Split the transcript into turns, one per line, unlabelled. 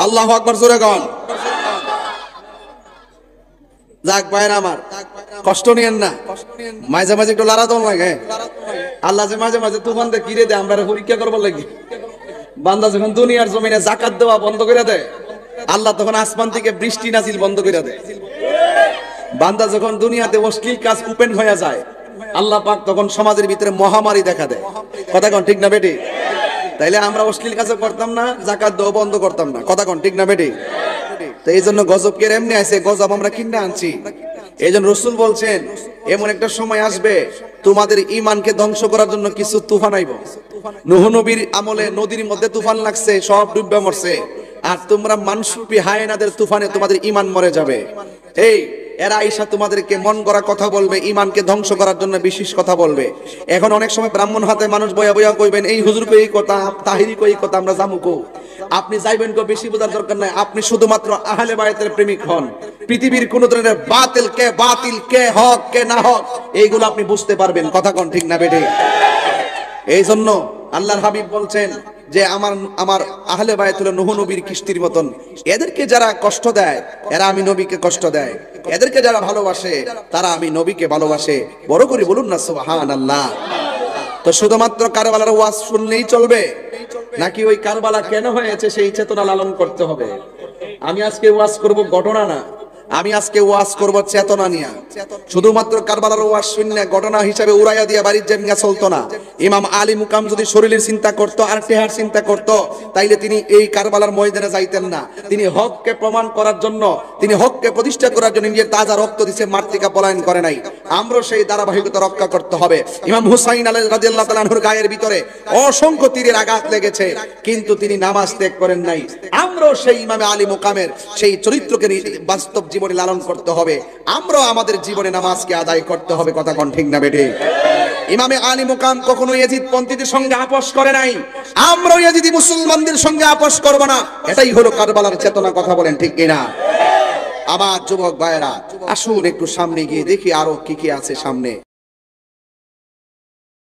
আল্লাহু আকবার জোরে গান। যাক ভাইরা আমার, কষ্ট নিয়েন না, মাঝে মাঝে একটু লড়াদম লাগে। আল্লাহ যে মাঝে মাঝে তুফান দিয়ে ঘিরে দেয়, আমরা পরীক্ষা করবো লাগি। বান্দা যখন দুনিয়ার জমিনে যাকাত দেওয়া বন্ধ করে দেয়, আল্লাহ তখন আসমান থেকে বৃষ্টি নাজিল বন্ধ করে দেয়। বান্দা যখন দুনিয়াতে অশ্লীল কাজ ওপেন হয়ে যায়, আল্লাহ পাক তখন সমাজের ভিতরে মহামারী দেখা দেয়। কথা কোন ঠিক না বেটি? তাইলে আমরা অশ্লীল কাজও করতাম না, যাকাত দেওয়া বন্ধ করতাম না। কথা কোন ঠিক না বেটি? তো এই জন্য গজবকে এমনি আছে, গজব আমরা কিনে আনছি। এই জন্য রসুল বলছেন, এমন একটা সময় আসবে তোমাদের ঈমানকে ধ্বংস করার জন্য কিছু তুফান আইব। নূহ নবীর আমলে নদীর মধ্যে তুফান লাগছে, সব ডুবে মরছে। আর তোমরা মানসুপি হায়েনাদের তুফানে তোমাদের ঈমান মরে যাবে। এই এরা আইসা তোমাদেরকে মন গড়া কথা বলবে, ঈমানকে ধ্বংস করার জন্য বিশেষ কথা বলবে। এখন অনেক সময় ব্রাহ্মণ হাতে মানুষ বয়া বয়া কইবেন, এই হুজুর কই এই কথা, তাহিরি কই এই কথা, আমরা জামুকো। আপনি যাইবেন কো, বেশি বোঝার দরকার নাই। আপনি শুধুমাত্র আহলে বায়াতের প্রেমিক হন। পৃথিবীর কোন ধরনের বাতিল কে হক কে না হক এইগুলো আপনি বুঝতে পারবেন। কথা কোন ঠিক না বেটে? এই জন্য আল্লাহর হাবিব বলছেন যে আমার আহলে বায়াত হলো নূহ নবীর কিস্তির মতন। এদেরকে যারা কষ্ট দেয়, এরা আমি নবীকে কষ্ট দেয়। এদেরকে যারা ভালোবাসে, তারা আমি নবীকে ভালোবাসে। বড় করে বলুন না সুবহানাল্লাহ। তো শুধুমাত্র কারবালার ওয়াজ শুনলেই চলবে নাকি ওই কারবালা কেন হয়েছে সেই চেতনা লালন করতে হবে? আমি আজকে ওয়াজ করব ঘটনা না, আমি আজকে ওয়াজ করব চেতনা নিয়ে। শুধুমাত্র কারবালার ওয়াজ শুনলে ঘটনা হিসাবে উড়াইয়া দিয়া বাড়ির জায়গা চলতো না। ইমাম আলী মুকাম যদি শরীরের চিন্তা করতো আর টেহার চিন্তা করতো, তাইলে তিনি এই কারবালার ময়দানে যাইতেন না। তিনি হককে প্রমাণ করার জন্য, তিনি হককে প্রতিষ্ঠা করার জন্য নিজের তাজা রক্ত দিছে, মাতৃকা পলায়ন করে নাই। আমরা সেই ধারাবাহিকতা রক্ষা করতে হবে। ইমাম হুসাইন রাদিয়াল্লাহু তাআলা আনহুর গায়ের ভিতরে অসংখ্য তীরের আঘাত লেগেছে, কিন্তু তিনি নামাজ ত্যাগ করেন নাই। আমরা সেই ইমাম আলী মুকামের সেই চরিত্রকে বাস্তব জীবনে লালন করতে হবে। আমরা আমাদের জীবনে নামাজকে আদায় করতে হবে। কথা কোন ঠিক না বেটে? ইমামে আলী মুকাম কখনো ইয়াজিদ পন্থীদের সঙ্গে আপোষ করে নাই। আমরা ইয়াজিদি মুসলমানদের সঙ্গে আপোষ করব না। এটাই হলো কারবালার চেতনা। কথা বলেন ঠিক কিনা? আমার যুবক ভাইরা, আসুন একটু সামনে গিয়ে দেখি আরো কি কি আছে সামনে।